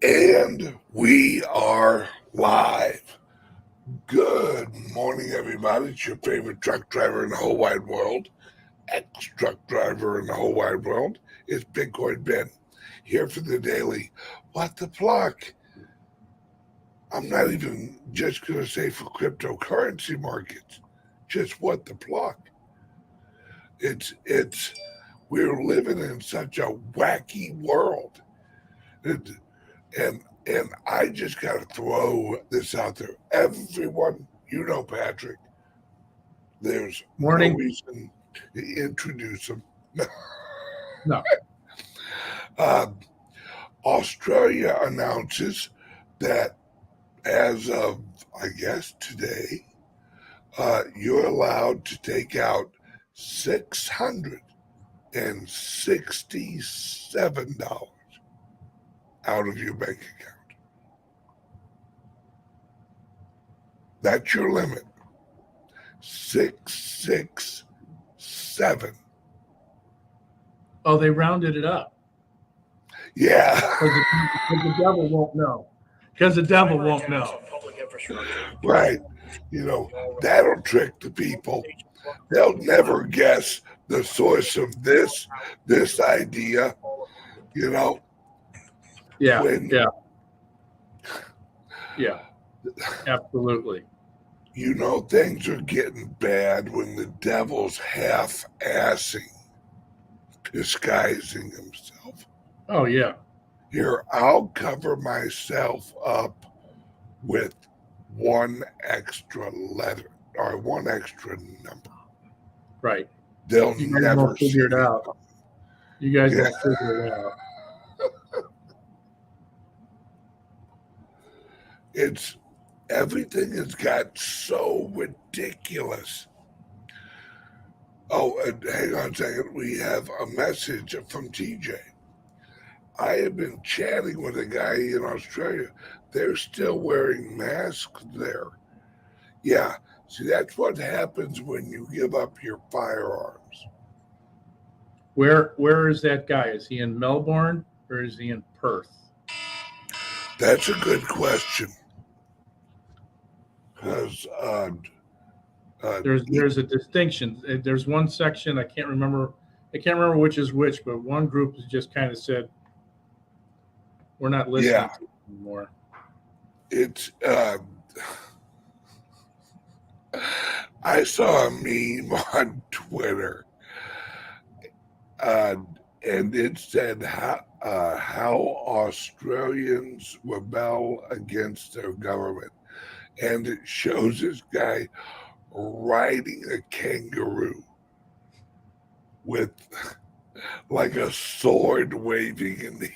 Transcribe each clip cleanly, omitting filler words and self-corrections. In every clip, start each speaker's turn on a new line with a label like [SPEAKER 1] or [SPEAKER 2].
[SPEAKER 1] And we are live. Good morning, everybody. It's your favorite truck driver in the whole wide world, ex-truck driver in the whole wide world. It's Bitcoin Ben, here for the daily What the Pluck. I'm not even just going to say for cryptocurrency markets, just what the pluck. We're living in such a wacky world. And I just got to throw this out there. Everyone, Patrick, there's
[SPEAKER 2] Morning.
[SPEAKER 1] no reason to introduce him.
[SPEAKER 2] No.
[SPEAKER 1] Australia announces that as of, I guess, today, you're allowed to take out $667 out of your bank account. That's your limit. 667.
[SPEAKER 2] Oh, they rounded it up.
[SPEAKER 1] Yeah.
[SPEAKER 2] Because the devil won't know. Because the devil won't know.
[SPEAKER 1] Right. That'll trick the people. They'll never guess the source of this idea.
[SPEAKER 2] Yeah. Absolutely.
[SPEAKER 1] Things are getting bad when the devil's half-assing, disguising himself.
[SPEAKER 2] Oh, yeah.
[SPEAKER 1] Here, I'll cover myself up with one extra letter or one extra number.
[SPEAKER 2] Right.
[SPEAKER 1] They'll never
[SPEAKER 2] figure it out. You guys won't figure it out.
[SPEAKER 1] Everything has got so ridiculous. Oh, and hang on a second. We have a message from TJ. I have been chatting with a guy in Australia. They're still wearing masks there. Yeah. See, that's what happens when you give up your firearms.
[SPEAKER 2] Where is that guy? Is he in Melbourne or is he in Perth?
[SPEAKER 1] That's a good question. Because
[SPEAKER 2] there's a distinction. There's one section I can't remember which is which, but one group has just kind of said we're not listening to it anymore.
[SPEAKER 1] It's I saw a meme on Twitter, and it said how Australians rebel against their government, and it shows this guy riding a kangaroo with like a sword waving in the air.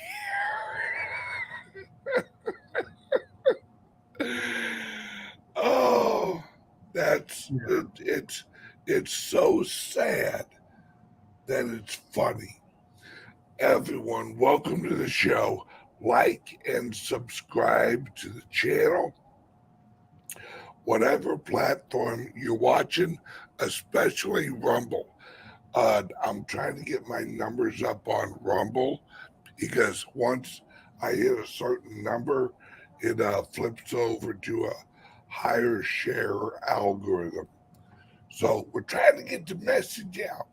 [SPEAKER 1] Oh, it's so sad that it's funny. Everyone, welcome to the show. Like and subscribe to the channel. Whatever platform you're watching, especially Rumble. I'm trying to get my numbers up on Rumble because once I hit a certain number, it flips over to a higher share algorithm. So we're trying to get the message out.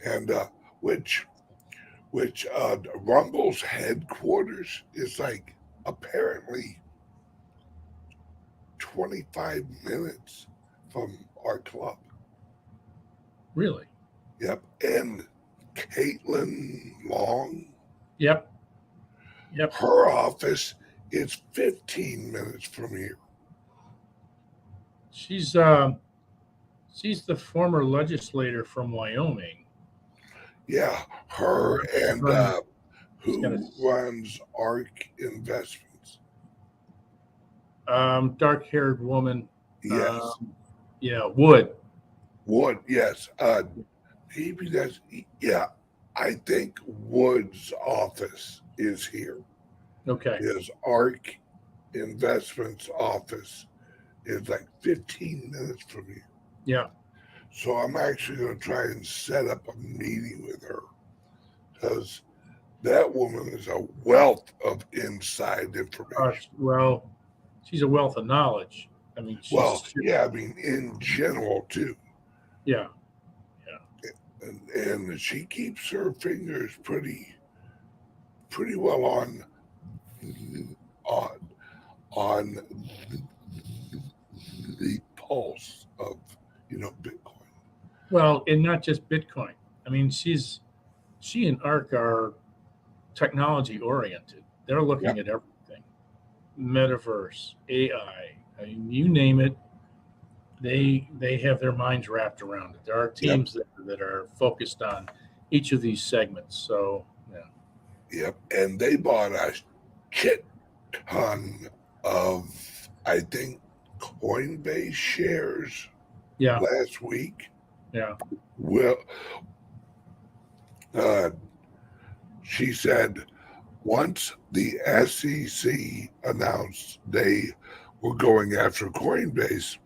[SPEAKER 1] And which Rumble's headquarters is like apparently 25 minutes from our club.
[SPEAKER 2] Really?
[SPEAKER 1] Yep. And Caitlin Long.
[SPEAKER 2] Yep.
[SPEAKER 1] Her office is 15 minutes from here.
[SPEAKER 2] She's the former legislator from Wyoming.
[SPEAKER 1] Yeah, her and who runs ARK Investments?
[SPEAKER 2] Dark-haired woman.
[SPEAKER 1] Yes.
[SPEAKER 2] Wood.
[SPEAKER 1] Wood, yes. Maybe that's, I think Wood's office is here.
[SPEAKER 2] Okay.
[SPEAKER 1] His ARK Investments office is like 15 minutes from here.
[SPEAKER 2] Yeah.
[SPEAKER 1] So I'm actually going to try and set up a meeting with her because That woman is a wealth of inside information.
[SPEAKER 2] Well, she's a wealth of knowledge. I mean,
[SPEAKER 1] Well, yeah, I mean, in general, too.
[SPEAKER 2] yeah.
[SPEAKER 1] And she keeps her fingers pretty well on on the pulse of Bitcoin.
[SPEAKER 2] Well, and not just Bitcoin. I mean, she and ARC are technology oriented. They're looking at everything, metaverse, AI. I mean, you name it. They have their minds wrapped around it. There are teams that are focused on each of these segments. So yeah.
[SPEAKER 1] Yep, and they bought a shit ton of, I think, Coinbase shares last week.
[SPEAKER 2] Yeah.
[SPEAKER 1] Well, she said once the SEC announced they were going after Coinbase,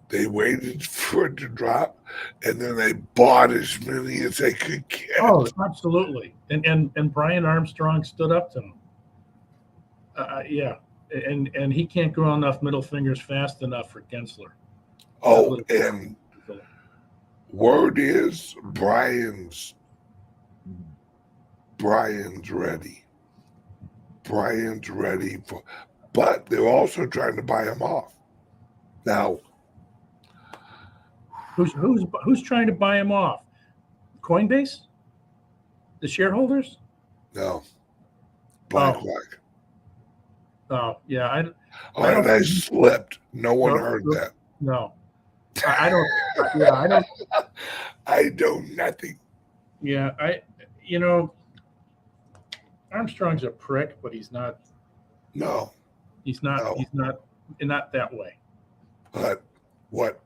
[SPEAKER 1] they waited for it to drop, and then they bought as many as they could get.
[SPEAKER 2] Oh, absolutely. And Brian Armstrong stood up to them. Yeah, and he can't grow enough middle fingers fast enough for Gensler.
[SPEAKER 1] Oh, and word is Brian's ready. Brian's ready for, but they're also trying to buy him off. Now,
[SPEAKER 2] who's trying to buy him off? Coinbase? The shareholders?
[SPEAKER 1] No. BlackRock.
[SPEAKER 2] Oh yeah,
[SPEAKER 1] I slipped. No one heard that.
[SPEAKER 2] No, I don't. Yeah, I don't.
[SPEAKER 1] I know nothing.
[SPEAKER 2] Yeah, Armstrong's a prick, but he's not.
[SPEAKER 1] No,
[SPEAKER 2] he's not. No. He's not that way.
[SPEAKER 1] But what?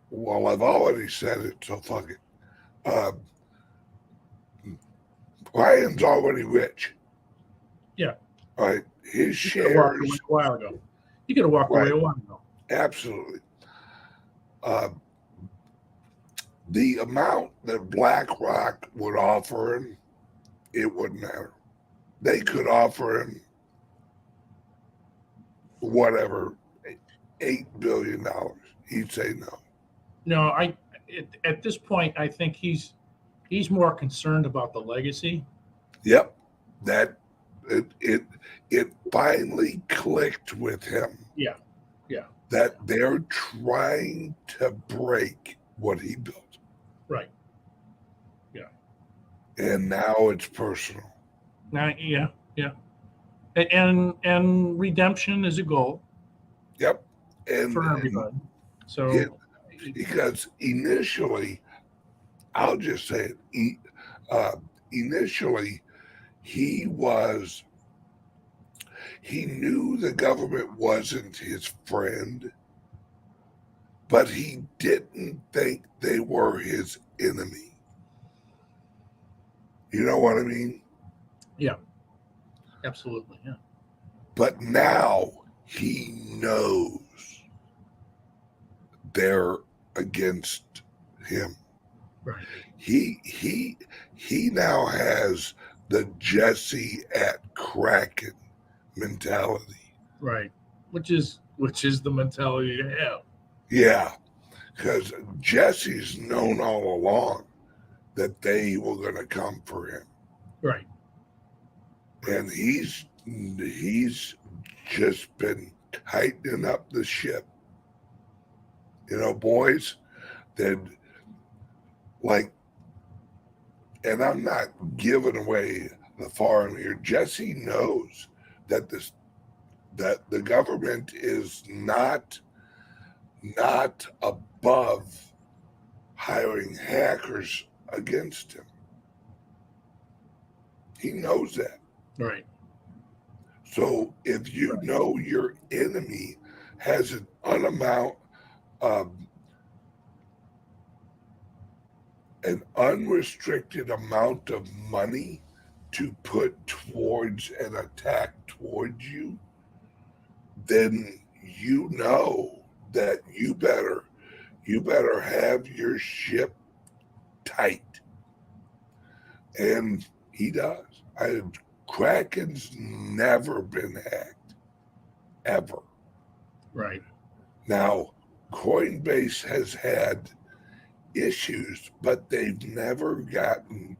[SPEAKER 1] Well, I've already said it, so fuck it. Brian's already rich.
[SPEAKER 2] Yeah.
[SPEAKER 1] Right. His shares.
[SPEAKER 2] Walked away a while ago. You could have walked away a while ago.
[SPEAKER 1] Absolutely. The amount that BlackRock would offer him, it wouldn't matter. They could offer him whatever, $8 billion. He'd say no.
[SPEAKER 2] No, at this point, I think he's more concerned about the legacy.
[SPEAKER 1] Yep, that it finally clicked with him.
[SPEAKER 2] Yeah.
[SPEAKER 1] That they're trying to break what he built.
[SPEAKER 2] Right. Yeah.
[SPEAKER 1] And now it's personal.
[SPEAKER 2] Yeah. And redemption is a goal.
[SPEAKER 1] Yep. And
[SPEAKER 2] for everybody. So
[SPEAKER 1] because initially, I'll just say it. Initially, he knew the government wasn't his friend, but he didn't think they were his enemy. You know what I mean?
[SPEAKER 2] Yeah, absolutely. Yeah.
[SPEAKER 1] But now he knows they're against him.
[SPEAKER 2] Right.
[SPEAKER 1] He now has the Jesse at Kraken mentality.
[SPEAKER 2] Right. Which is the mentality to have.
[SPEAKER 1] Yeah. Because Jesse's known all along that they were going to come for him.
[SPEAKER 2] Right.
[SPEAKER 1] And he's just been tightening up the ship. You know, boys, that like, and I'm not giving away the farm here. Jesse knows that that the government is not above hiring hackers against him. He knows that.
[SPEAKER 2] Right.
[SPEAKER 1] So if you know your enemy has an unrestricted amount of money to put towards an attack towards you, then you know that you better have your ship tight. And He does. Kraken's never been hacked, ever.
[SPEAKER 2] Right.
[SPEAKER 1] Now, Coinbase has had issues, but they've never gotten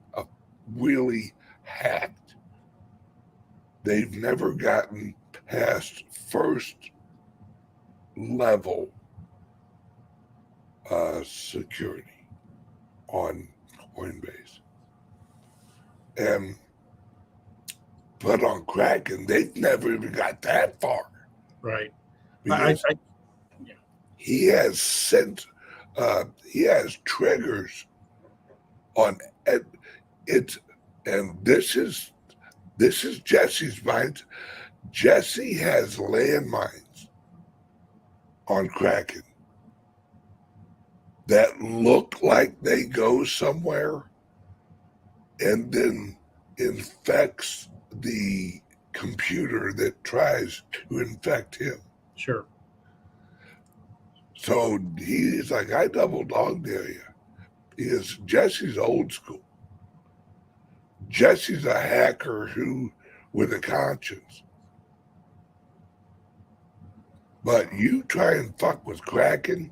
[SPEAKER 1] really hacked. They've never gotten past first level security on Coinbase. But on Kraken, they've never even got that far.
[SPEAKER 2] Right.
[SPEAKER 1] Because
[SPEAKER 2] Yeah.
[SPEAKER 1] he has he has triggers on it, and this is Jesse's mind. Jesse has landmines on Kraken that look like they go somewhere and then infects the computer that tries to infect him.
[SPEAKER 2] Sure.
[SPEAKER 1] So he's like, I double dog dare you. Because Jesse's old school. Jesse's a hacker who with a conscience. But you try and fuck with Kraken,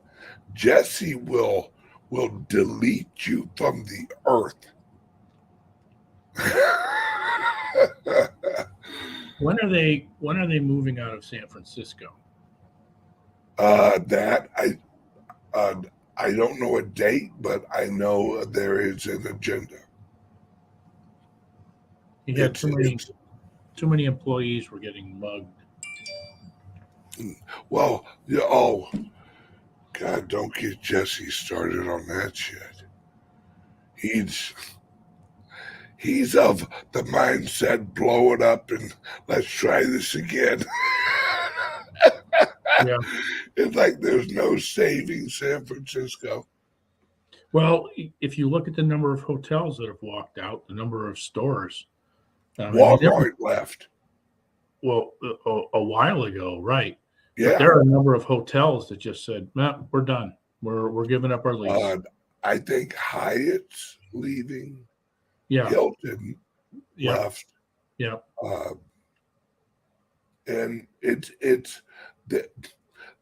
[SPEAKER 1] Jesse will delete you from the earth.
[SPEAKER 2] When are they moving out of San Francisco?
[SPEAKER 1] That I don't know a date, but I know there is an agenda.
[SPEAKER 2] He had too many employees were getting mugged.
[SPEAKER 1] Well, oh God, don't get Jesse started on that shit. He's of the mindset, blow it up and let's try this again.
[SPEAKER 2] Yeah.
[SPEAKER 1] It's like there's no saving San Francisco.
[SPEAKER 2] Well, if you look at the number of hotels that have walked out, the number of stores,
[SPEAKER 1] Walmart left.
[SPEAKER 2] Well, a while ago, right?
[SPEAKER 1] Yeah.
[SPEAKER 2] But there are a number of hotels that just said, "No, we're done. We're giving up our lease."
[SPEAKER 1] I think Hyatt's leaving.
[SPEAKER 2] Yeah.
[SPEAKER 1] Hilton left.
[SPEAKER 2] Yeah.
[SPEAKER 1] And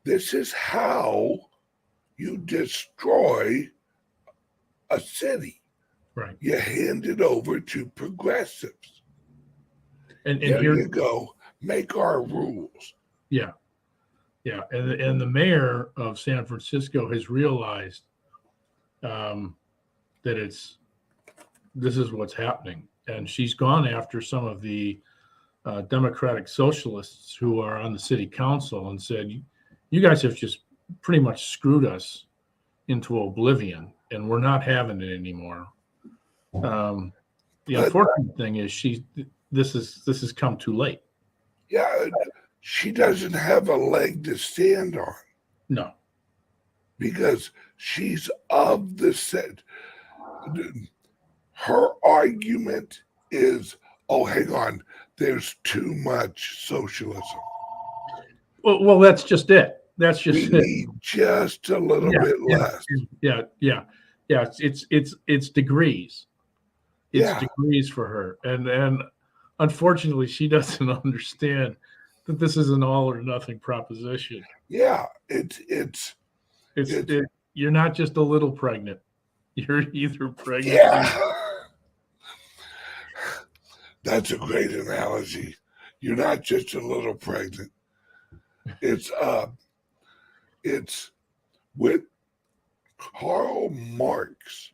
[SPEAKER 1] this is how you destroy a city.
[SPEAKER 2] Right.
[SPEAKER 1] You hand it over to progressives.
[SPEAKER 2] And
[SPEAKER 1] here
[SPEAKER 2] here
[SPEAKER 1] you go. Make our rules.
[SPEAKER 2] Yeah. Yeah. And the mayor of San Francisco has realized that this is what's happening. And she's gone after some of the Democratic socialists who are on the city council and said, you guys have just pretty much screwed us into oblivion and we're not having it anymore. The unfortunate thing is this has come too late.
[SPEAKER 1] Yeah, she doesn't have a leg to stand on.
[SPEAKER 2] No.
[SPEAKER 1] Because she's of the set. Her argument is, oh, hang on, there's too much socialism.
[SPEAKER 2] Well, that's just it. That's just
[SPEAKER 1] we need just a little bit less.
[SPEAKER 2] Yeah. It's degrees. It's degrees for her, and unfortunately, she doesn't understand that this is an all or nothing proposition.
[SPEAKER 1] Yeah,
[SPEAKER 2] you're not just a little pregnant. You're either pregnant.
[SPEAKER 1] Yeah. That's a great analogy. You're not just a little pregnant. It's with Karl Marx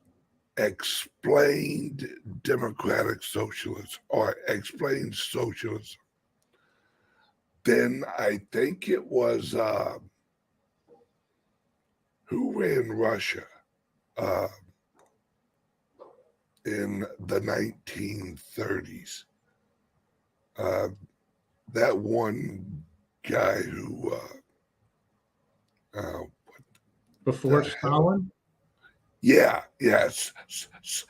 [SPEAKER 1] explained democratic socialism or explained socialism. Then I think it was who ran Russia in the 1930s. That one guy who
[SPEAKER 2] before Stalin?
[SPEAKER 1] Yes.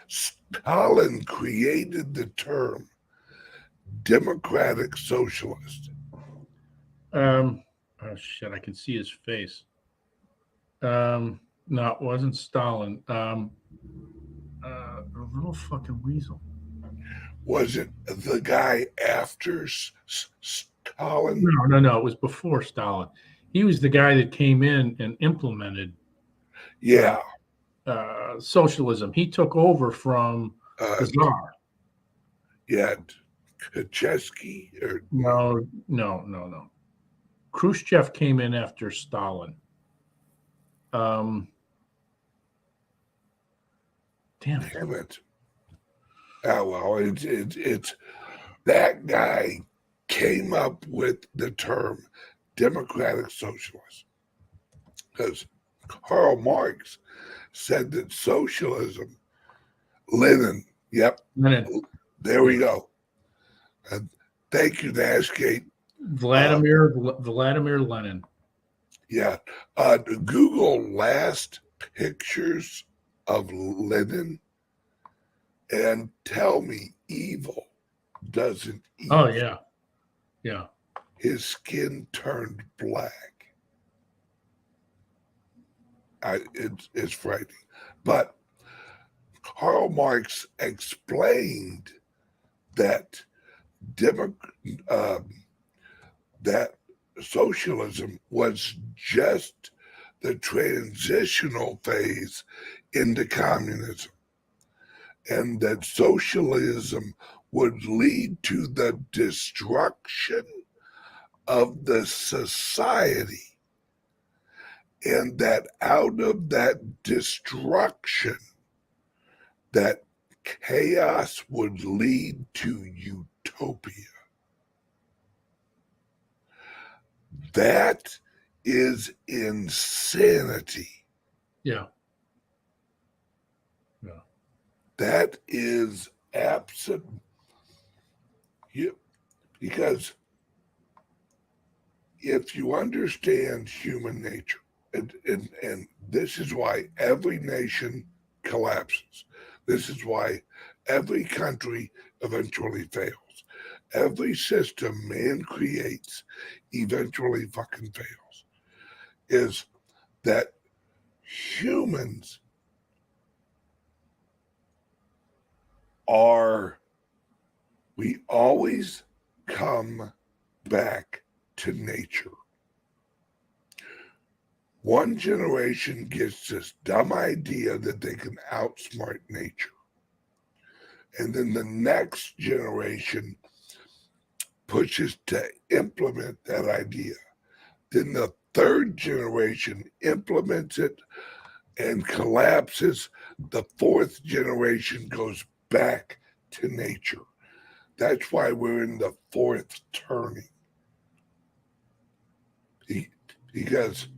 [SPEAKER 1] Stalin created the term democratic socialist.
[SPEAKER 2] Oh shit, I can see his face. No, it wasn't Stalin. A little fucking weasel.
[SPEAKER 1] Was it the guy after Stalin?
[SPEAKER 2] No. It was before Stalin. He was the guy that came in and implemented
[SPEAKER 1] Yeah.
[SPEAKER 2] socialism. He took over from the Tsar.
[SPEAKER 1] Yeah. Kaczewski? Or,
[SPEAKER 2] No. Khrushchev came in after Stalin. Damn it.
[SPEAKER 1] Damn it. Oh, well, it's that guy came up with the term democratic socialist because Karl Marx said that socialism, Lenin, yep,
[SPEAKER 2] Lenin.
[SPEAKER 1] there we go. Thank you, Nashgate.
[SPEAKER 2] Vladimir Lenin.
[SPEAKER 1] Yeah. Google last pictures of Lenin and tell me evil doesn't eat.
[SPEAKER 2] Oh, yeah. Yeah.
[SPEAKER 1] His skin turned black. It's frightening. But Karl Marx explained that that socialism was just the transitional phase into communism, and that socialism would lead to the destruction of the society, and that out of that destruction, that chaos would lead to utopia. That is insanity.
[SPEAKER 2] Yeah.
[SPEAKER 1] That is absent. Because if you understand human nature, and this is why every nation collapses. This is why every country eventually fails. Every system man creates eventually fucking fails. Is that humans we always come back to nature. One generation gets this dumb idea that they can outsmart nature. And then the next generation pushes to implement that idea. Then the third generation implements it and collapses. The fourth generation goes back to nature. That's why we're in the fourth turning. Because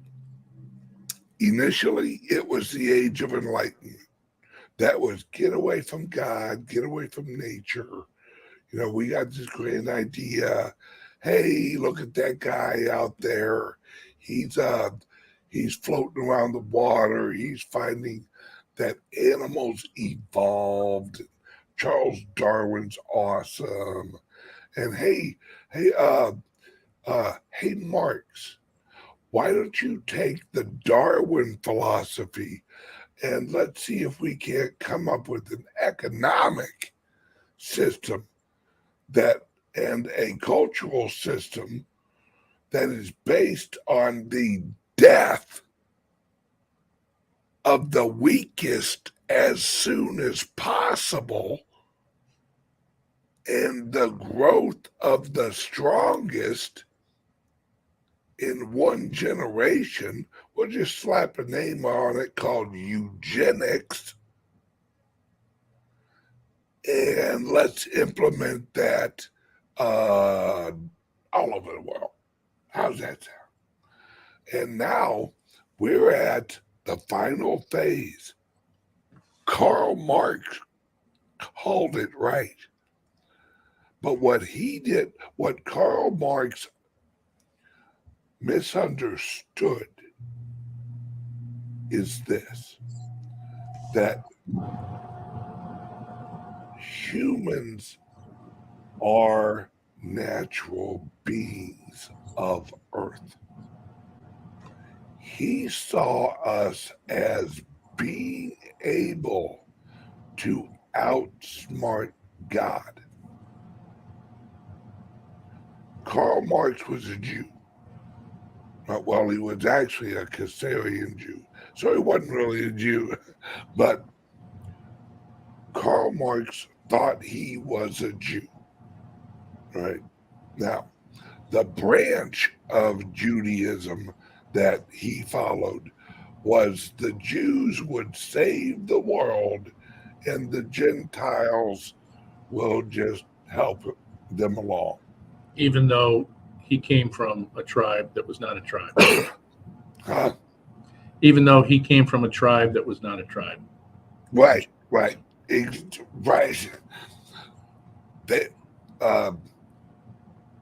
[SPEAKER 1] initially it was the age of enlightenment. That was get away from God, get away from nature. You know, we got this grand idea. Hey, look at that guy out there. He's floating around the water. He's finding that animals evolved. Charles Darwin's awesome. And hey, Marx, why don't you take the Darwin philosophy and let's see if we can't come up with an economic system and a cultural system that is based on the death of the weakest as soon as possible and the growth of the strongest in one generation. We'll just slap a name on it called eugenics, and let's implement that all over the world. How's that sound? And now we're at the final phase. Karl Marx called it right. But what Karl Marx misunderstood is this, that humans are natural beings of Earth. He saw us as being able to outsmart God. Karl Marx was a Jew. Well, he was actually a Khazarian Jew, so he wasn't really a Jew. But Karl Marx thought he was a Jew, right? Now, the branch of Judaism that he followed was the Jews would save the world and the Gentiles will just help them along.
[SPEAKER 2] Even though he came from a tribe that was not a tribe.
[SPEAKER 1] Huh?
[SPEAKER 2] Even though he came from a tribe that was not a tribe.
[SPEAKER 1] Right. Right.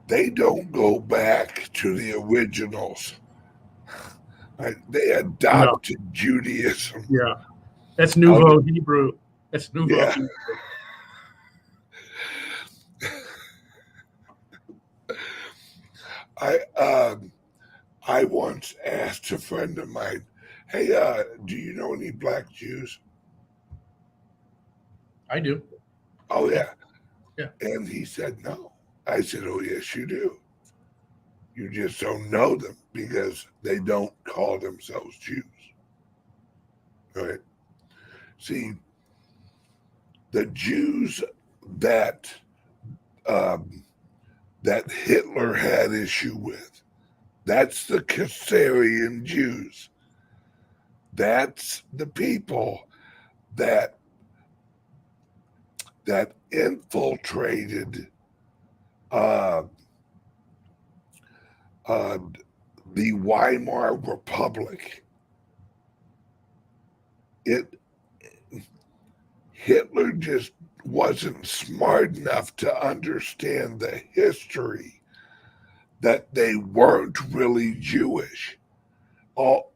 [SPEAKER 1] They don't go back to the originals. Right? They adopted Judaism.
[SPEAKER 2] Yeah. That's Nouveau Hebrew. That's Nouveau
[SPEAKER 1] Yeah.
[SPEAKER 2] Hebrew.
[SPEAKER 1] I once asked a friend of mine, "Hey, do you know any black Jews?"
[SPEAKER 2] I do.
[SPEAKER 1] Oh yeah.
[SPEAKER 2] Yeah.
[SPEAKER 1] And he said no. I said, "Oh yes, you do. You just don't know them because they don't call themselves Jews." Right? See, the Jews that that Hitler had issue with, that's the Khazarian Jews. That's the people that infiltrated uh, the Weimar Republic. Hitler just wasn't smart enough to understand the history that they weren't really Jewish. Well,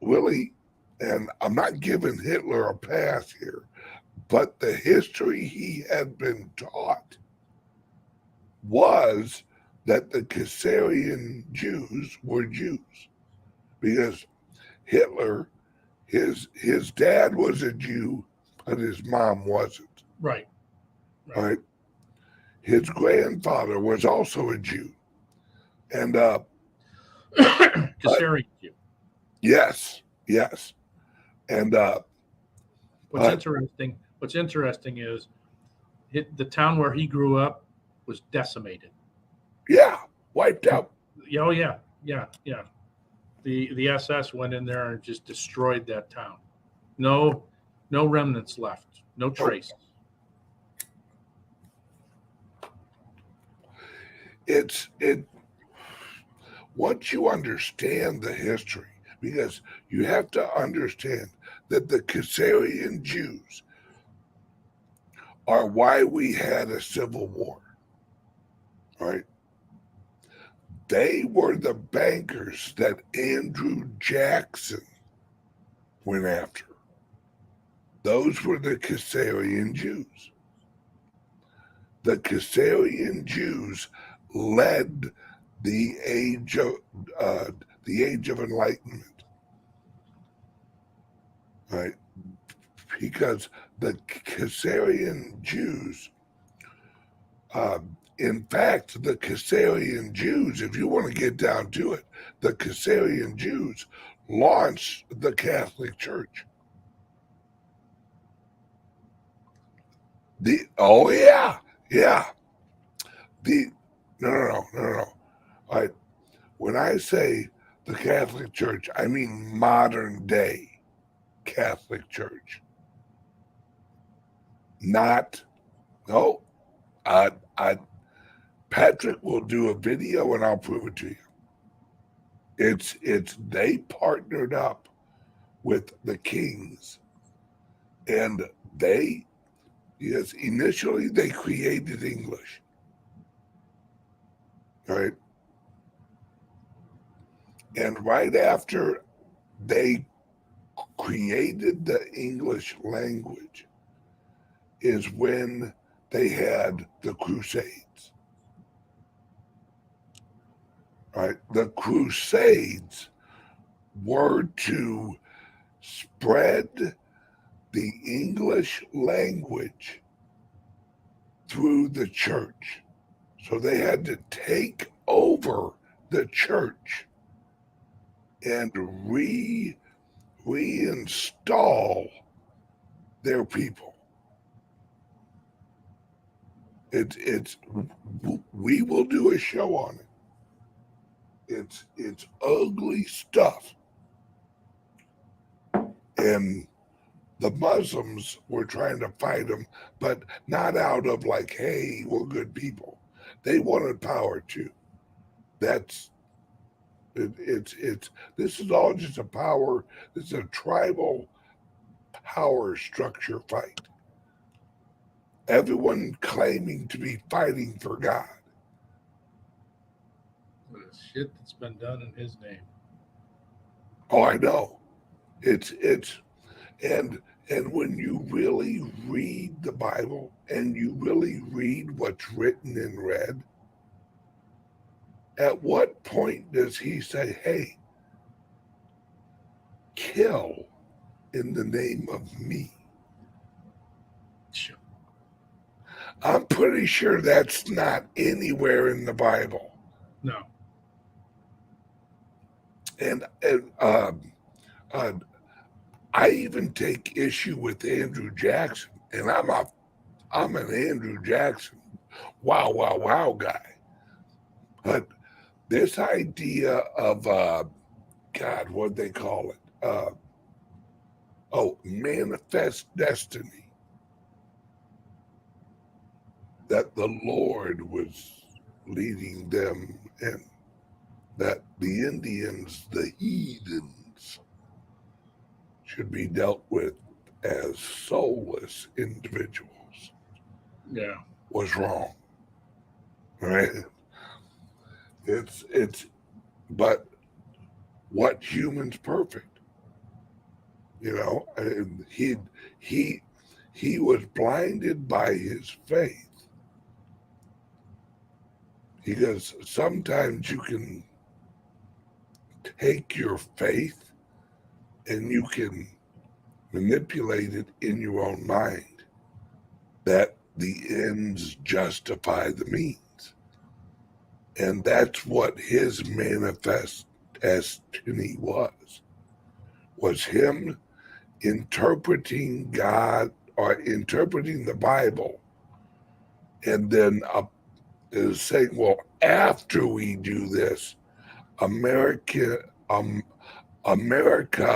[SPEAKER 1] really, and I'm not giving Hitler a pass here, but the history he had been taught was that the Khazarian Jews were Jews, because Hitler, his dad was a Jew, but his mom wasn't.
[SPEAKER 2] Right.
[SPEAKER 1] Right. His grandfather was also a Jew, and
[SPEAKER 2] Khazarian Jew.
[SPEAKER 1] yes, and
[SPEAKER 2] What's interesting is the town where he grew up was decimated.
[SPEAKER 1] yeah, wiped out.
[SPEAKER 2] Oh yeah. The SS went in there and just destroyed that town. No remnants left. No trace.
[SPEAKER 1] Once you understand the history, because you have to understand that the Khazarian Jews are why we had a civil war, right? They were the bankers that Andrew Jackson went after. Those were the Khazarian Jews. The Khazarian Jews led the age of enlightenment, right? Because the Khazarian Jews, in fact, the Khazarian Jews, if you want to get down to it, the Khazarian Jews launched the Catholic Church. Yeah. No. All right. When I say the Catholic Church, I mean modern day Catholic Church. Not, no, Patrick will do a video and I'll prove it to you. They partnered up with the Kings, and initially they created English, right? And right after they created the English language is when they had the Crusades. Right? The Crusades were to spread the English language through the church. So they had to take over the church and reinstall their people. It's we will do a show on it. It's ugly stuff. And the Muslims were trying to fight them, but not out of like, hey, we're good people. They wanted power too. That's it's this is all just a power. This is a tribal power structure fight. Everyone claiming to be fighting for God.
[SPEAKER 2] The shit that's been done in his name.
[SPEAKER 1] Oh, I know. It's and when you really read the Bible and you really read what's written in red, at what point does he say, hey, kill in the name of me?
[SPEAKER 2] Sure.
[SPEAKER 1] I'm pretty sure that's not anywhere in the Bible.
[SPEAKER 2] No.
[SPEAKER 1] And I even take issue with Andrew Jackson, and I'm an Andrew Jackson wow guy. But this idea of God, what they call it? Manifest destiny. That the Lord was leading them, and that the Indians, the heathens, should be dealt with as soulless individuals.
[SPEAKER 2] Yeah.
[SPEAKER 1] Was wrong. Right? But what human's perfect? You know, and he was blinded by his faith. Because sometimes you can take your faith and you can manipulate it in your own mind that the ends justify the means. And that's what his manifest destiny was him interpreting God or interpreting the Bible and then is saying, well, after we do this, America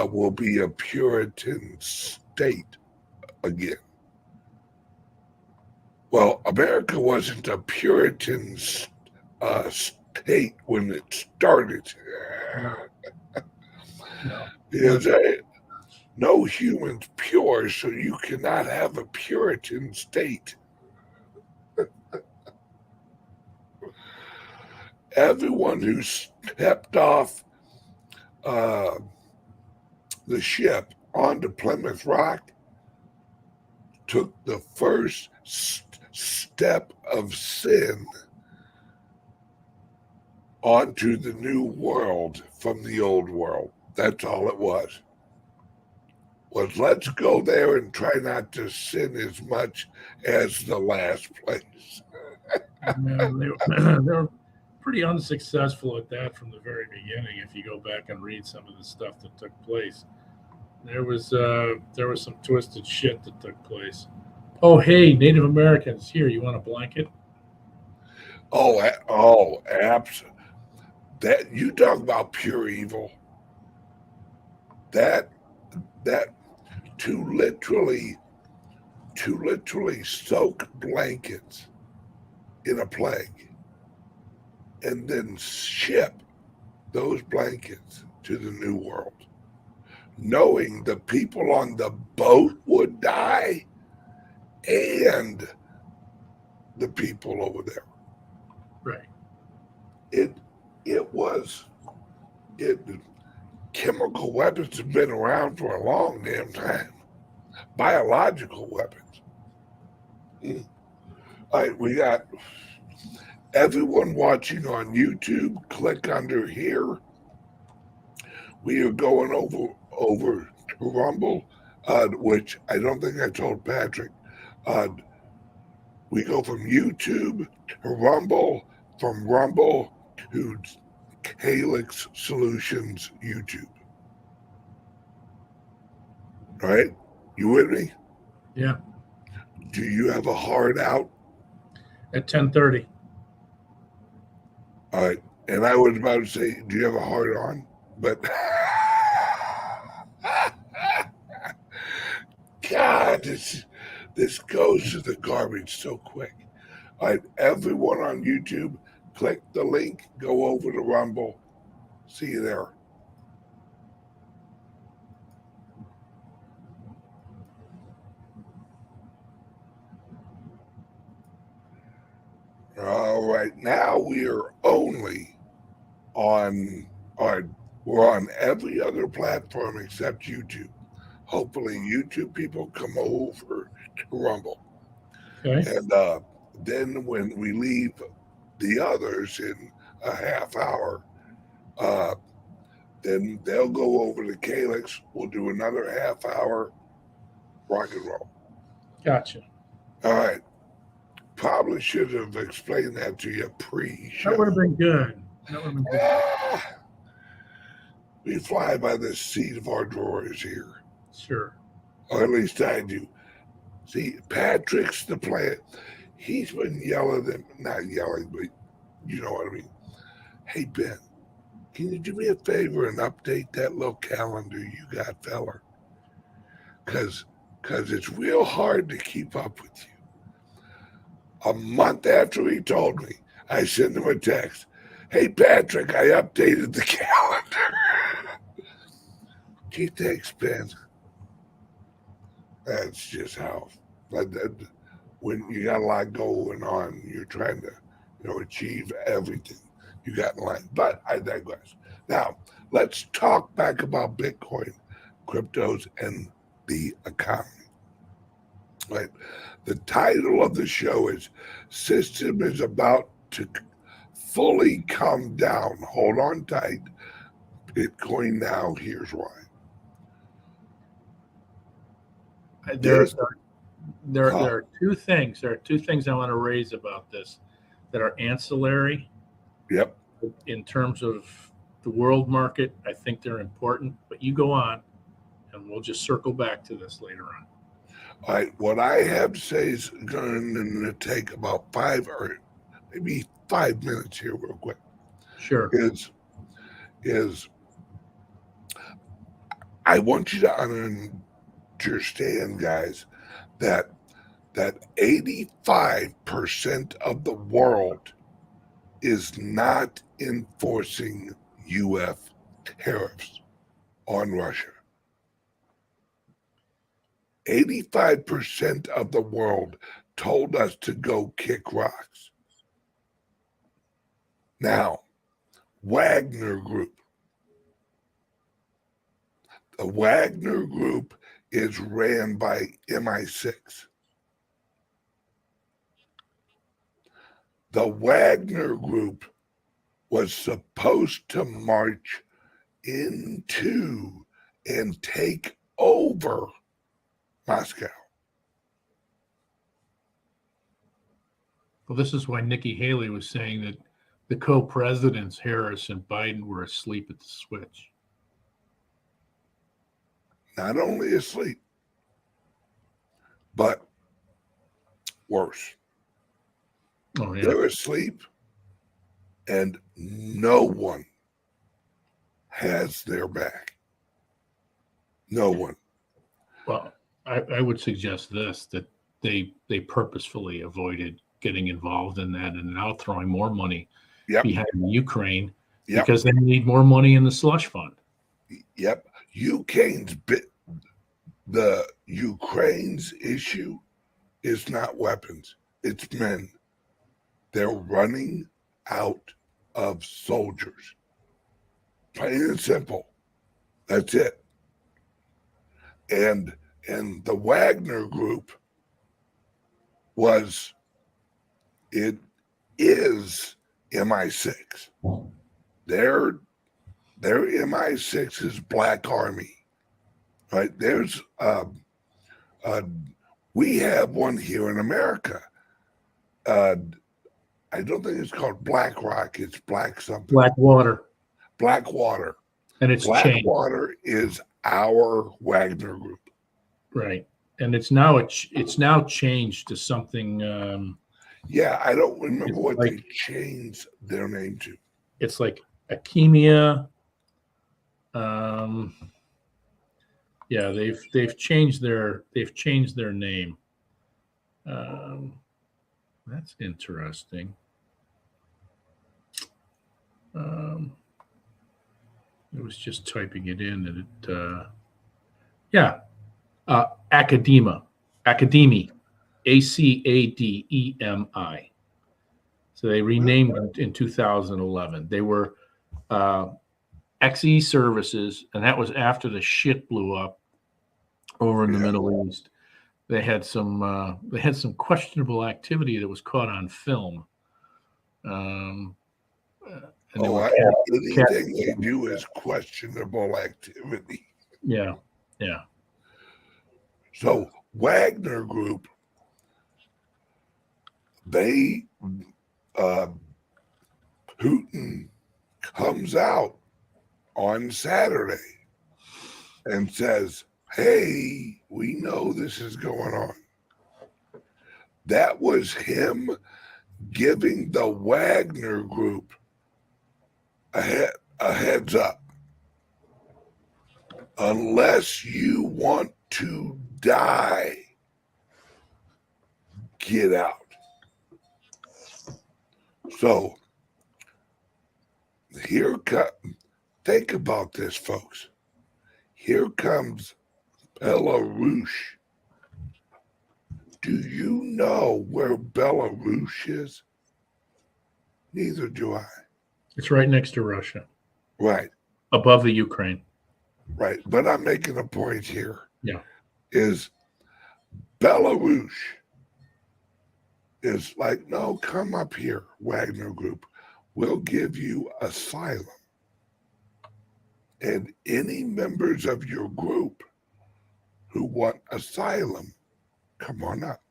[SPEAKER 1] will be a Puritan state again. Well, America wasn't a Puritan state when it started.
[SPEAKER 2] No.
[SPEAKER 1] Because no human's pure, so you cannot have a Puritan state. Everyone who stepped off the ship onto Plymouth Rock took the first step of sin onto the new world from the old world. That's all it was let's go there and try not to sin as much as the last place.
[SPEAKER 2] Yeah, they were pretty unsuccessful at that from the very beginning. If you go back and read some of the stuff that took place, there was some twisted shit that took place. Oh, hey, Native Americans, here, you want a blanket?
[SPEAKER 1] Absolutely. That you talk about pure evil. That to literally soak blankets in a plague and then ship those blankets to the new world, knowing the people on the boat would die and the people over there.
[SPEAKER 2] Right.
[SPEAKER 1] Chemical weapons have been around for a long damn time. Biological weapons. All right, we got everyone watching on YouTube. Click under here. We are going over to Rumble, which I don't think I told Patrick. We go from YouTube to Rumble, from Rumble to CALIX Solutions YouTube. All right? You with me?
[SPEAKER 2] Yeah.
[SPEAKER 1] Do you have a hard out?
[SPEAKER 2] At 10:30.
[SPEAKER 1] All right. And I was about to say, do you have a hard on? But God, this goes to the garbage so quick. All right, everyone on YouTube, click the link, go over to Rumble. See you there. All right, now we are only we're on every other platform except YouTube. Hopefully, YouTube people come over to Rumble.
[SPEAKER 2] Okay.
[SPEAKER 1] And then when we leave the others in a half hour, then they'll go over to CALIX. We'll do another half hour rock and roll.
[SPEAKER 2] Gotcha.
[SPEAKER 1] All right. Probably should have explained that to you pre-show.
[SPEAKER 2] That would have been good. That would have been good.
[SPEAKER 1] We fly by the seat of our drawers here.
[SPEAKER 2] Sure.
[SPEAKER 1] Or at least I do. See, Patrick's the plan. He's been yelling, not yelling, but you know what I mean. Hey, Ben, can you do me a favor and update that little calendar you got, feller? Because it's real hard to keep up with you. A month after he told me, I sent him a text. Hey, Patrick, I updated the calendar. Gee, thanks, Ben. That's just how. When you got a lot going on, you're trying to, achieve everything you got in line. But I digress. Now, let's talk back about Bitcoin, cryptos, and the economy. Right. The title of the show is System is About to Fully Come Down. Hold on tight. Bitcoin now, here's why.
[SPEAKER 2] There are two things. There are two things I want to raise about this that are ancillary.
[SPEAKER 1] Yep.
[SPEAKER 2] In terms of the world market, I think they're important, but you go on and we'll just circle back to this later on.
[SPEAKER 1] All right, what I have to say is going to take about 5 or maybe 5 minutes here real quick.
[SPEAKER 2] Sure.
[SPEAKER 1] Is I want you to understand, guys, that 85% of the world is not enforcing U.S. tariffs on Russia. 85% of the world told us to go kick rocks. Now, Wagner Group. The Wagner Group is ran by MI6. The Wagner Group was supposed to march into and take over Moscow.
[SPEAKER 2] Well, this is why Nikki Haley was saying that the co-presidents, Harris and Biden, were asleep at the switch.
[SPEAKER 1] Not only asleep, but worse.
[SPEAKER 2] Oh, yeah.
[SPEAKER 1] They're asleep, and no one has their back. No one.
[SPEAKER 2] Well, I would suggest this, that they purposefully avoided getting involved in that and now throwing more money behind Ukraine because they need more money in the slush fund.
[SPEAKER 1] Yep. The Ukraine's issue is not weapons. It's men. They're running out of soldiers. Plain and simple. That's it. And the Wagner Group is MI6. Their MI6 is Black Army. Right? There's we have one here in America. Uh, I don't think it's called BlackRock. It's Black something.
[SPEAKER 2] Blackwater,
[SPEAKER 1] Blackwater.
[SPEAKER 2] and it's changed,
[SPEAKER 1] Blackwater is our Wagner Group.
[SPEAKER 2] right? And it's now changed to something.
[SPEAKER 1] Yeah, I don't remember
[SPEAKER 2] It's
[SPEAKER 1] what
[SPEAKER 2] like-
[SPEAKER 1] they changed their name to.
[SPEAKER 2] It's like Akemia. Yeah, they've changed their name. That's interesting. I was just typing it in, and Academa, Academy, ACADEMI. So they renamed them in 2011. They were XE Services, and that was after the shit blew up over in the Middle East. They had some questionable activity that was caught on film. And
[SPEAKER 1] anything they do is questionable activity.
[SPEAKER 2] Yeah.
[SPEAKER 1] So Wagner Group, they Putin comes out on Saturday and says, "Hey, we know this is going on." That was him giving the Wagner Group a heads up. Unless you want to die, get out. So think about this, folks. Here comes Belarus. Do you know where Belarus is? Neither do I.
[SPEAKER 2] It's right next to Russia.
[SPEAKER 1] Right.
[SPEAKER 2] Above the Ukraine.
[SPEAKER 1] Right. But I'm making a point here.
[SPEAKER 2] Yeah.
[SPEAKER 1] Is Belarus is like, no, come up here, Wagner Group. We'll give you asylum. And any members of your group who want asylum, come on up.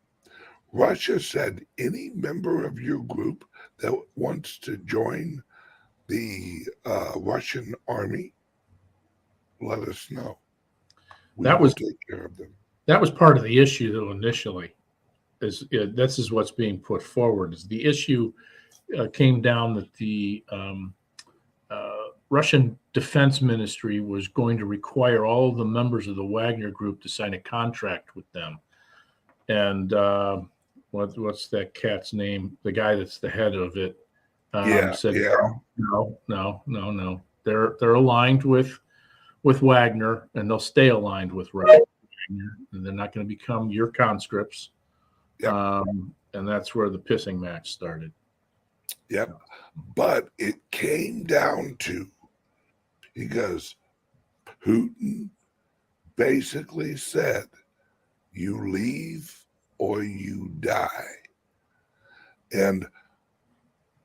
[SPEAKER 1] Russia said any member of your group that wants to join the Russian army, let us know. We will take care of them.
[SPEAKER 2] That was part of the issue, though, initially. This is what's being put forward. Is the issue came down that the Russian Defense Ministry was going to require all of the members of the Wagner Group to sign a contract with them. And what's that cat's name? The guy that's the head of it said, no. They're aligned with Wagner, and they'll stay aligned with Wagner, and they're not going to become your conscripts. Yep. And that's where the pissing match started.
[SPEAKER 1] Yep. But it came down to, because Putin basically said, you leave or you die. And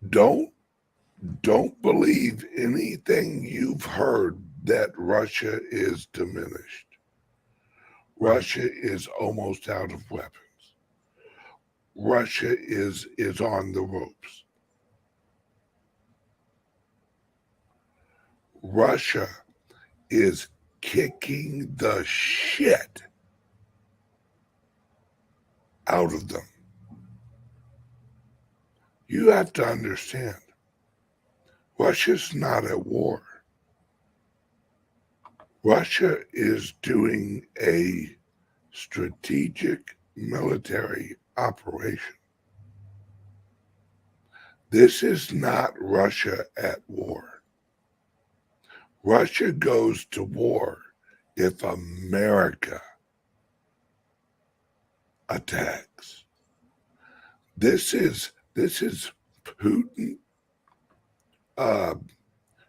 [SPEAKER 1] don't believe anything you've heard that Russia is diminished. Russia is almost out of weapons. Russia is on the ropes. Russia is kicking the shit out of them. You have to understand, Russia's not at war. Russia is doing a strategic military operation. This is not Russia at war. Russia goes to war if America attacks. This is Putin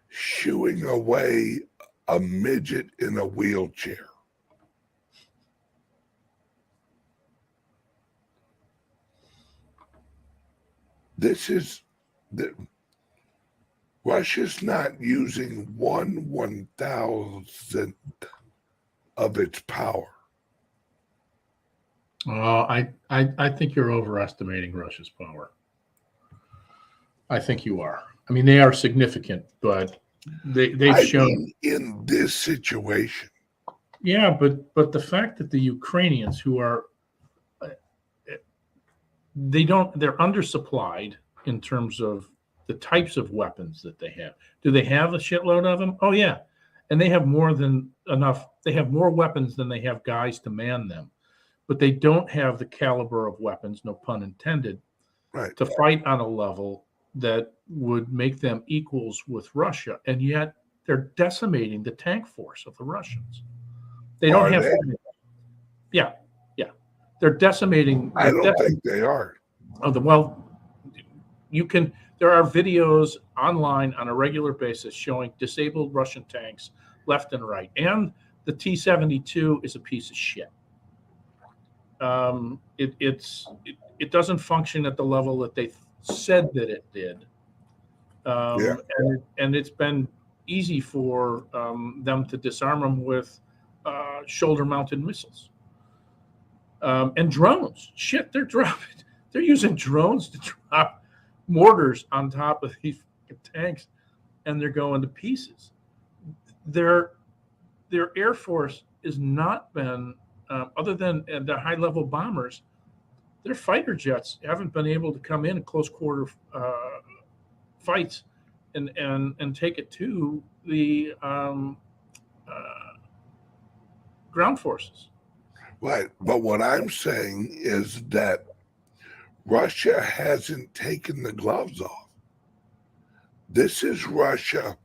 [SPEAKER 1] shooing away a midget in a wheelchair. Russia's not using 1/1000th of its power.
[SPEAKER 2] I think you're overestimating Russia's power. I think you are. I mean, they are significant, but they've shown
[SPEAKER 1] in this situation.
[SPEAKER 2] Yeah, but the fact that the Ukrainians, who are they're undersupplied in terms of the types of weapons that they have. Do they have a shitload of them? Oh yeah, and they have more than enough. They have more weapons than they have guys to man them, but they don't have the caliber of weapons, no pun intended,
[SPEAKER 1] right,
[SPEAKER 2] to fight on a level that would make them equals with Russia. And yet they're decimating the tank force of the Russians. They don't have. Yeah, yeah. They're decimating.
[SPEAKER 1] I don't think they are.
[SPEAKER 2] Well, you can. There are videos online on a regular basis showing disabled Russian tanks left and right, and the T-72 is a piece of shit. It doesn't function at the level that they said that it did, and it's been easy for them to disarm them with shoulder-mounted missiles and drones. Shit, they're using drones to drop mortars on top of these tanks, and they're going to pieces. Their Air Force has not been, other than the high-level bombers, their fighter jets haven't been able to come in close quarter fights and take it to the ground forces.
[SPEAKER 1] Right, but what I'm saying is that Russia hasn't taken the gloves off. This is Russia.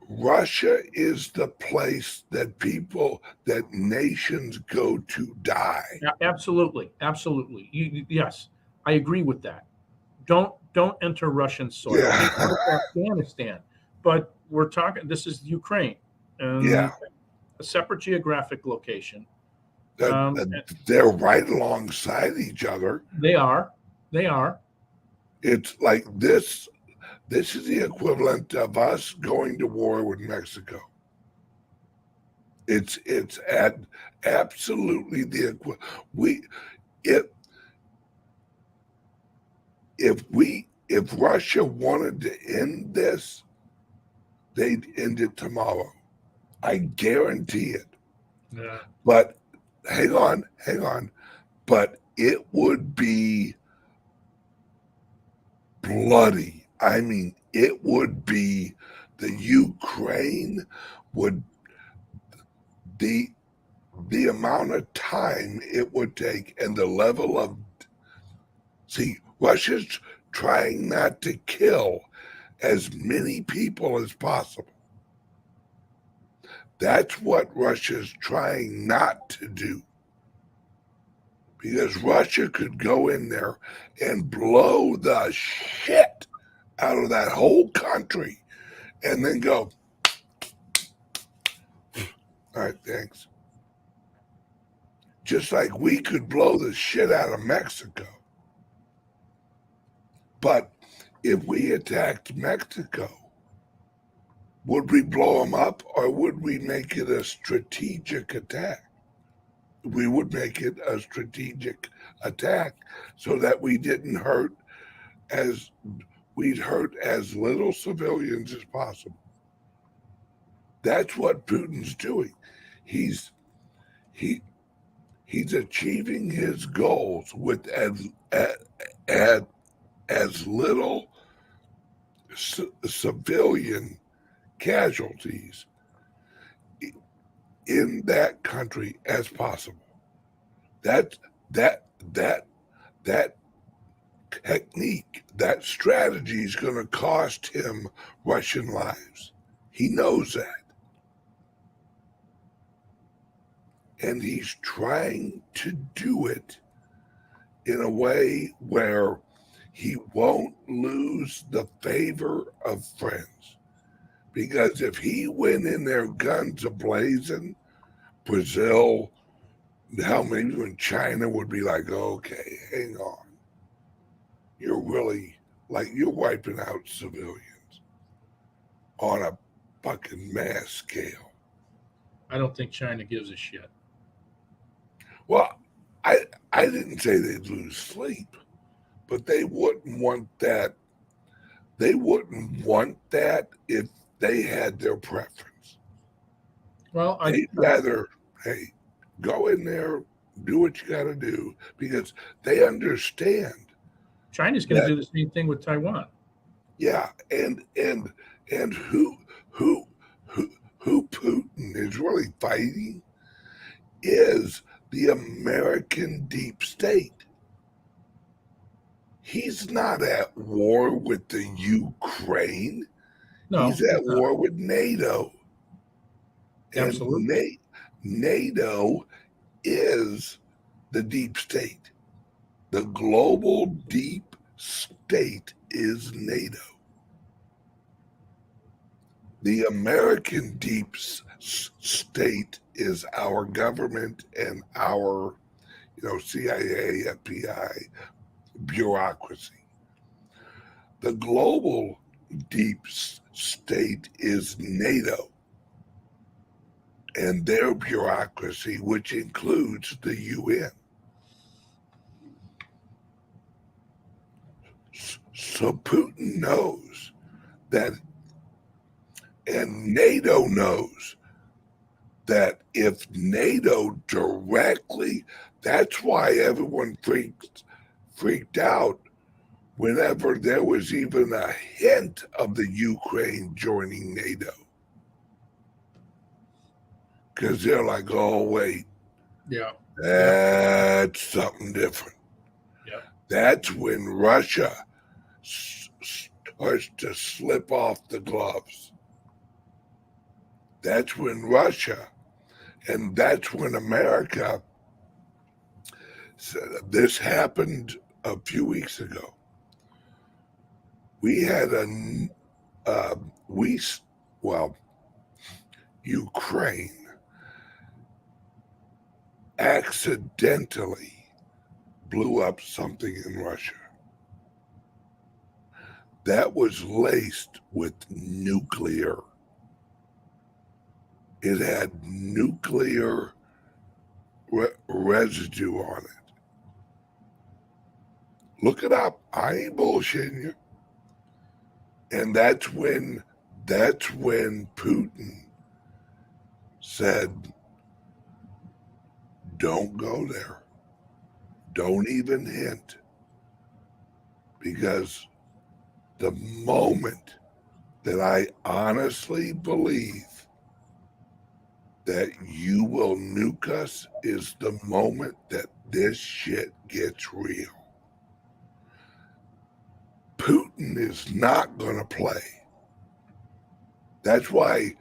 [SPEAKER 1] Russia is the place that nations go to die.
[SPEAKER 2] Yeah, absolutely. Yes, I agree with that. Don't enter Russian soil.
[SPEAKER 1] Yeah.
[SPEAKER 2] Afghanistan, but we're talking. This is Ukraine,
[SPEAKER 1] Yeah,
[SPEAKER 2] a separate geographic location.
[SPEAKER 1] they're right alongside each other.
[SPEAKER 2] They are.
[SPEAKER 1] It's like this. This is the equivalent of us going to war with Mexico. It's at absolutely the if Russia wanted to end this, they'd end it tomorrow. I guarantee it.
[SPEAKER 2] Yeah.
[SPEAKER 1] But hang on. But it would be bloody. I mean, it would be the Ukraine would the amount of time it would take and the level of Russia's trying not to kill as many people as possible. That's what Russia's trying not to do. Because Russia could go in there and blow the shit out of that whole country and then go, all right, thanks. Just like we could blow the shit out of Mexico. But if we attacked Mexico, would we blow them up or would we make it a strategic attack? We would make it a strategic attack so that we didn't we'd hurt as little civilians as possible. That's what Putin's doing. He's achieving his goals with as little civilian casualties in that country as possible. That technique, that strategy is going to cost him Russian lives. He knows that. And he's trying to do it in a way where he won't lose the favor of friends. Because if he went in there guns a-blazing, Brazil, hell, maybe even China would be like, okay, hang on. You're really, you're wiping out civilians on a fucking mass scale.
[SPEAKER 2] I don't think China gives a shit.
[SPEAKER 1] Well, I didn't say they'd lose sleep, but they wouldn't want that. They wouldn't want that if they had their preference.
[SPEAKER 2] Well,
[SPEAKER 1] They'd rather, hey, go in there, do what you got to do, because they understand
[SPEAKER 2] China's going to
[SPEAKER 1] that.
[SPEAKER 2] do the same thing with Taiwan.
[SPEAKER 1] Yeah, and who who who Putin is really fighting is the American deep state. He's not at war with the Ukraine.
[SPEAKER 2] No,
[SPEAKER 1] He's at war with NATO. And
[SPEAKER 2] absolutely.
[SPEAKER 1] NATO is the deep state. The global deep state is NATO. The American deep state is our government and our, CIA, FBI, bureaucracy. The global deep state is NATO and their bureaucracy, which includes the UN. So Putin knows that, and NATO knows that if NATO directly, that's why everyone freaked out whenever there was even a hint of the Ukraine joining NATO. Because they're like, oh, wait,
[SPEAKER 2] Yeah.
[SPEAKER 1] that's something different.
[SPEAKER 2] Yeah.
[SPEAKER 1] That's when Russia starts to slip off the gloves. That's when Russia, and that's when America, this happened a few weeks ago. We had Ukraine accidentally blew up something in Russia that was laced with nuclear. It had nuclear residue on it. Look it up. I ain't bullshitting you. And that's when Putin said, don't go there. Don't even hint. Because the moment that I honestly believe that you will nuke us is the moment that this shit gets real. Putin is not going to play. That's why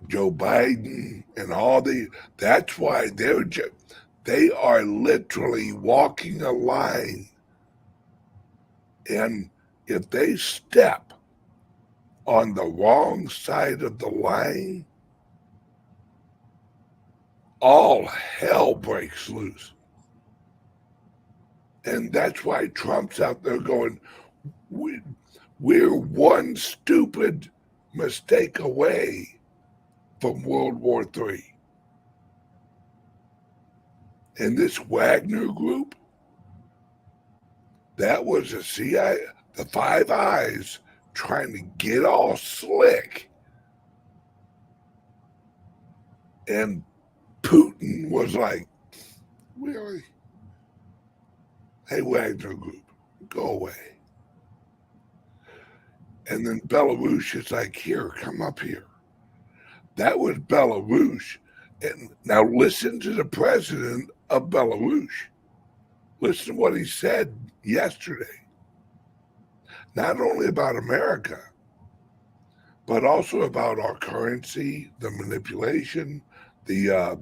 [SPEAKER 1] Joe Biden and that's why they are literally walking a line. And if they step on the wrong side of the line, all hell breaks loose. And that's why Trump's out there going, we're one stupid mistake away from World War III. And this Wagner group, that was the CIA, the Five Eyes, trying to get all slick. And Putin was like, really? Hey, Wagner group, go away. And then Belarus is like, here, come up here. That was Belarus. And now listen to the president of Belarus. Listen to what he said yesterday. Not only about America, but also about our currency, the manipulation, the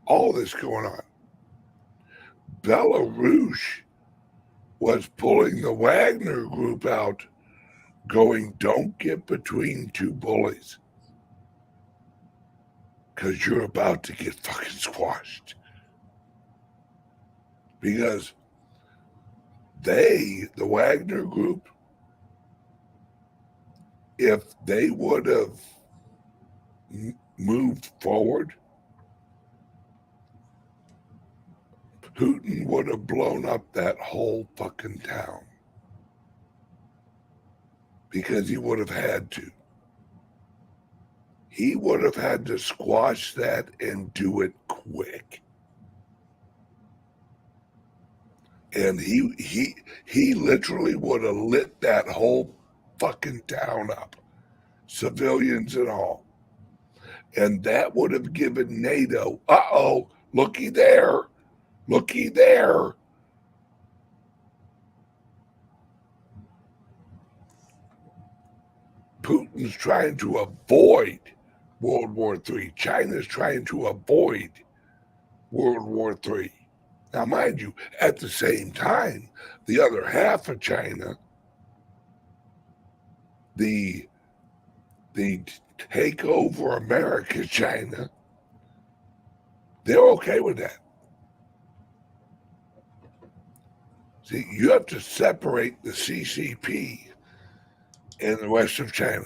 [SPEAKER 1] all this going on. Belarus was pulling the Wagner group out, going, don't get between two bullies, because you're about to get fucking squashed. Because the Wagner group, if they would have moved forward, Putin would have blown up that whole fucking town. Because he would have had to. He would have had to squash that and do it quick. And he literally would have lit that whole fucking town up, civilians and all. And that would have given NATO, looky there, looky there. Putin's trying to avoid World War III. China's trying to avoid World War III. Now, mind you, at the same time, the other half of China, the take over America China, they're okay with that. See, you have to separate the CCP and the rest of China.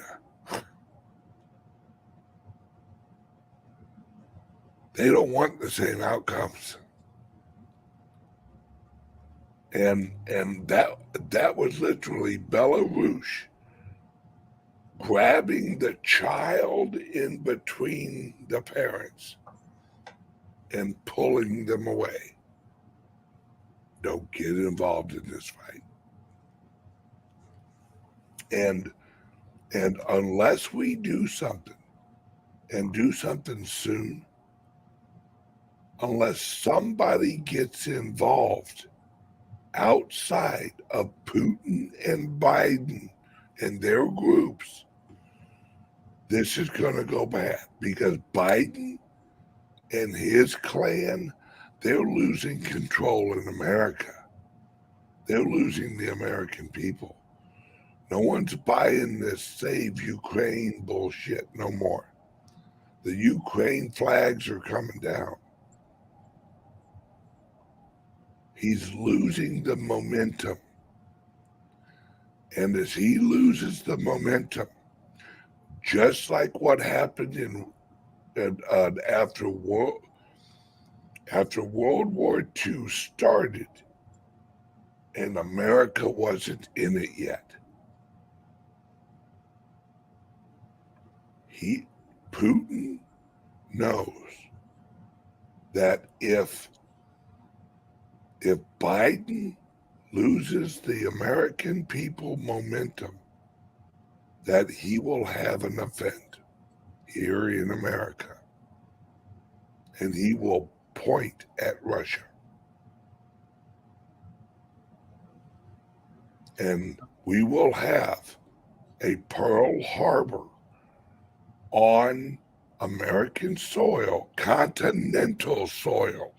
[SPEAKER 1] They don't want the same outcomes. And that was literally Belarus grabbing the child in between the parents and pulling them away. Don't get involved in this fight. And unless we do something, and do something soon, unless somebody gets involved outside of Putin and Biden and their groups, this is going to go bad, because Biden and his clan, they're losing control in America. They're losing the American people. No one's buying this save Ukraine bullshit no more. The Ukraine flags are coming down. He's losing the momentum. And as he loses the momentum, just like what happened after World War II started, and America wasn't in it yet, Putin knows that if Biden loses the American people momentum, that he will have an event here in America, and he will point at Russia. And we will have a Pearl Harbor on American soil, continental soil,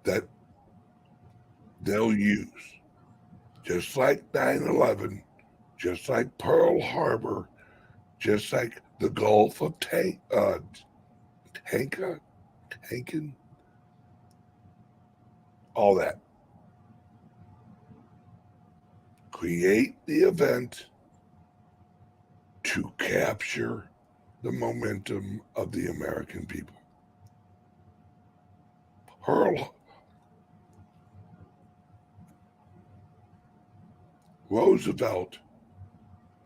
[SPEAKER 1] that they'll use. Just like 9/11, just like Pearl Harbor, just like the Gulf of Tonkin, all that. Create the event to capture the momentum of the American people. Roosevelt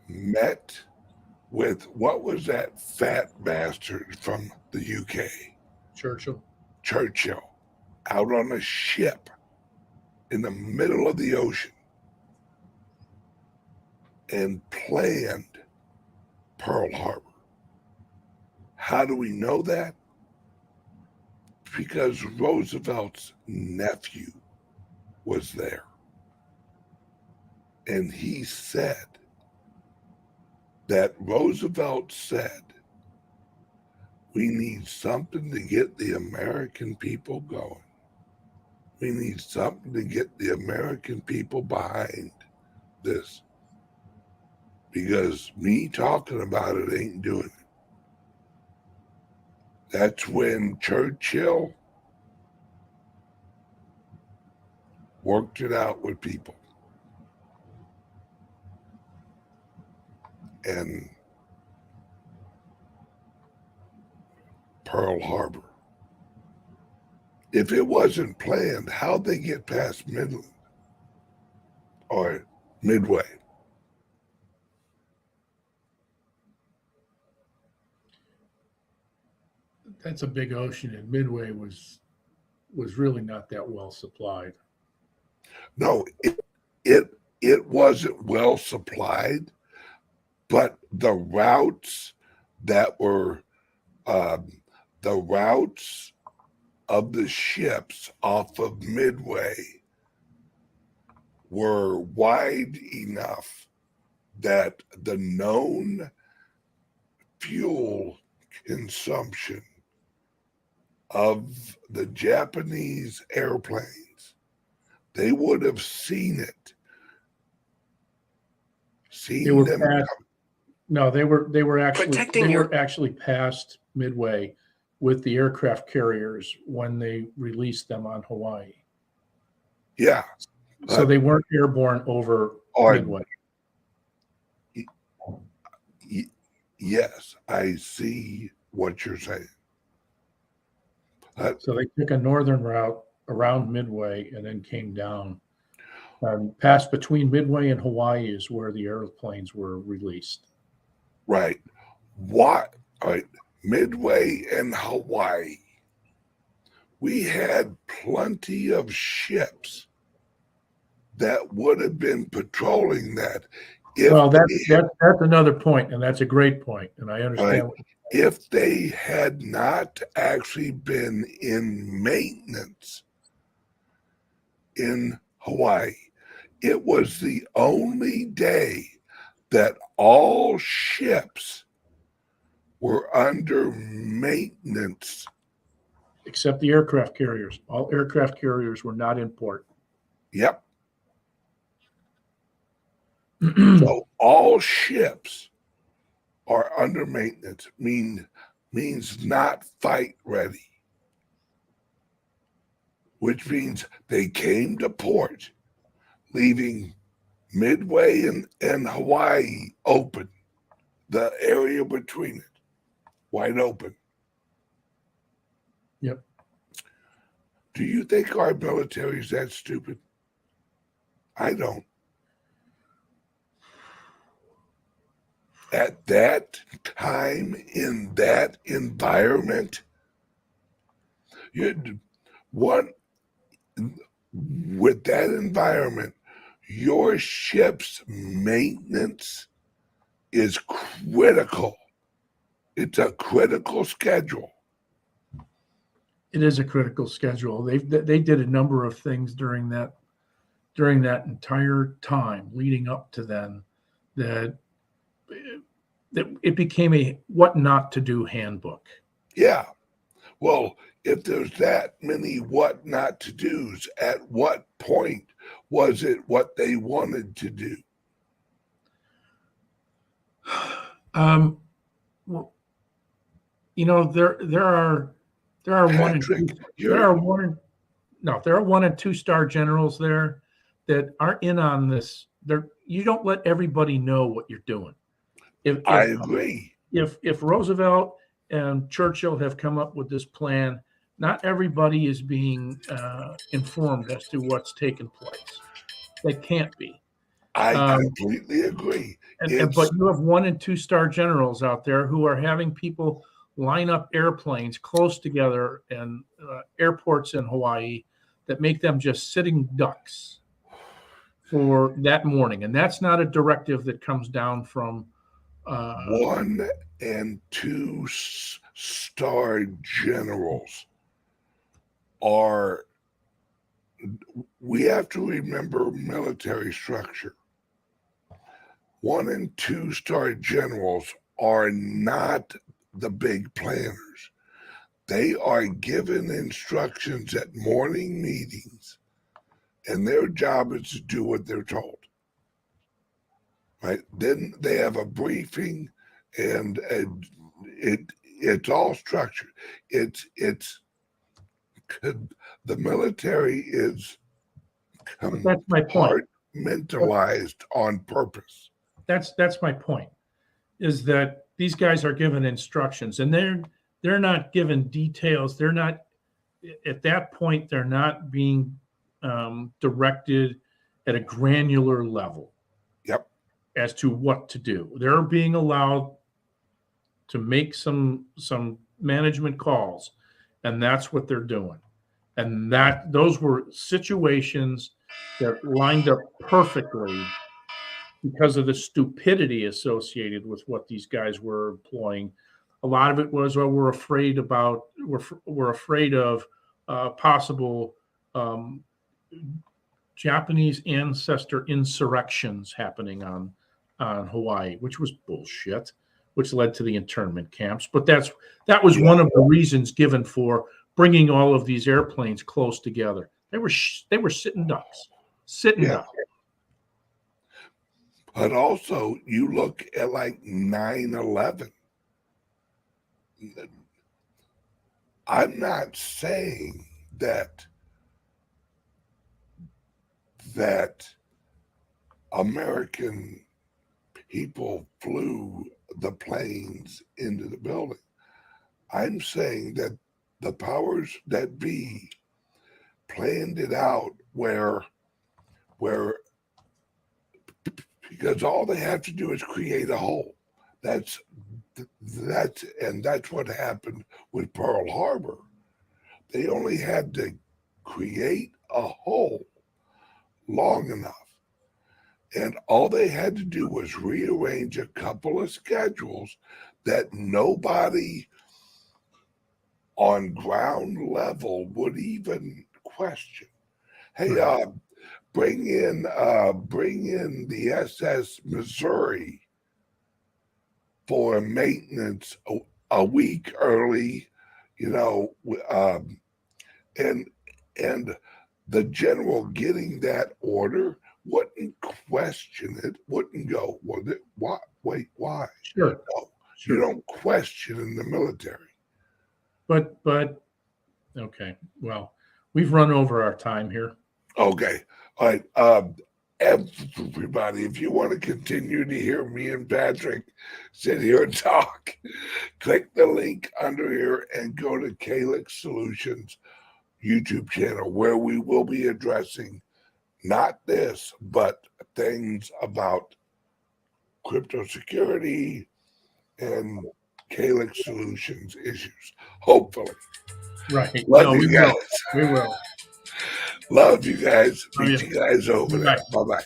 [SPEAKER 1] met with, what was that fat bastard from the UK?
[SPEAKER 2] Churchill,
[SPEAKER 1] out on a ship in the middle of the ocean, and planned Pearl Harbor. How do we know that? Because Roosevelt's nephew was there. And he said that Roosevelt said, we need something to get the American people going. We need something to get the American people behind this. Because me talking about it ain't doing it. That's when Churchill worked it out with people. And Pearl Harbor. If it wasn't planned, how'd they get past Midland or Midway?
[SPEAKER 2] That's a big ocean, and Midway was really not that well supplied.
[SPEAKER 1] No, it wasn't well supplied, but the routes that were the routes of the ships off of Midway were wide enough that the known fuel consumption of the Japanese airplanes, they would have seen it.
[SPEAKER 2] They were
[SPEAKER 1] Them
[SPEAKER 2] past, no, they were
[SPEAKER 3] Protecting
[SPEAKER 2] actually past Midway with the aircraft carriers when they released them on Hawaii.
[SPEAKER 1] Yeah.
[SPEAKER 2] So they weren't airborne over Midway.
[SPEAKER 1] Yes, I see what you're saying.
[SPEAKER 2] So they took a northern route around Midway and then came down. Passed between Midway and Hawaii is where the airplanes were released.
[SPEAKER 1] Right. What? Right. Midway and Hawaii. We had plenty of ships that would have been patrolling that.
[SPEAKER 2] Well, that's another point, and that's a great point, and I understand.
[SPEAKER 1] Right. If they had not actually been in maintenance in Hawaii, it was the only day that all ships were under maintenance.
[SPEAKER 2] Except the aircraft carriers. All aircraft carriers were not in port.
[SPEAKER 1] Yep. So all ships are under maintenance, means not fight ready, which means they came to port, leaving Midway and Hawaii open, the area between it wide open.
[SPEAKER 2] Yep.
[SPEAKER 1] Do you think our military is that stupid? I don't. At that time, in that environment, with that environment, your ship's maintenance is critical. It's a critical schedule.
[SPEAKER 2] It is a critical schedule. They did a number of things during that entire time leading up to then that it became a what not to do handbook.
[SPEAKER 1] Yeah. Well, if there's that many what not to do's, at what point was it what they wanted to do?
[SPEAKER 2] Well, there are
[SPEAKER 1] Patrick,
[SPEAKER 2] there are 1 and 2 star generals there that aren't in on this. You don't let everybody know what you're doing.
[SPEAKER 1] I agree.
[SPEAKER 2] If Roosevelt and Churchill have come up with this plan, not everybody is being informed as to what's taking place. They can't be.
[SPEAKER 1] I completely agree.
[SPEAKER 2] But you have 1 and 2 star generals out there who are having people line up airplanes close together and airports in Hawaii that make them just sitting ducks for that morning. And that's not a directive that comes down from
[SPEAKER 1] 1 and 2 star generals are, we have to remember military structure. 1 and 2 star generals are not the big planners. They are given instructions at morning meetings, and their job is to do what they're told. Right? Then they have a briefing, and it's all structured. It's the military is
[SPEAKER 2] that's my point.
[SPEAKER 1] Compartmentalized on purpose.
[SPEAKER 2] That's my point, is that these guys are given instructions, and they're not given details. They're not at that point. They're not being directed at a granular level.
[SPEAKER 1] Yep.
[SPEAKER 2] As to what to do. They're being allowed to make some management calls, and that's what they're doing. And those were situations that lined up perfectly because of the stupidity associated with what these guys were employing. A lot of it was, well, we're afraid of possible Japanese ancestor insurrections happening on Hawaii, which was bullshit, which led to the internment camps. But that was one of the reasons given for bringing all of these airplanes close together. They were sitting ducks, ducks.
[SPEAKER 1] But also, you look at like 9/11. I'm not saying that American people flew the planes into the building. I'm saying that the powers that be planned it out where because all they have to do is create a hole. That's what happened with Pearl Harbor. They only had to create a hole long enough. And all they had to do was rearrange a couple of schedules that nobody on ground level would even question. Hey, bring in the SS Missouri for maintenance a week early, and the general getting that order wouldn't question it, wouldn't go, well, why? Wait, why?
[SPEAKER 2] Sure.
[SPEAKER 1] No, you don't question in the military.
[SPEAKER 2] But okay, well, we've run over our time here.
[SPEAKER 1] Okay, all right. Everybody, if you want to continue to hear me and Patrick sit here and talk, click the link under here and go to CALIX Solutions YouTube channel, where we will be addressing not this, but things about crypto security and CALIX Solutions issues, hopefully.
[SPEAKER 2] Right.
[SPEAKER 1] Love you guys.
[SPEAKER 2] We will.
[SPEAKER 1] Love you guys. Meet you guys over there. Bye-bye.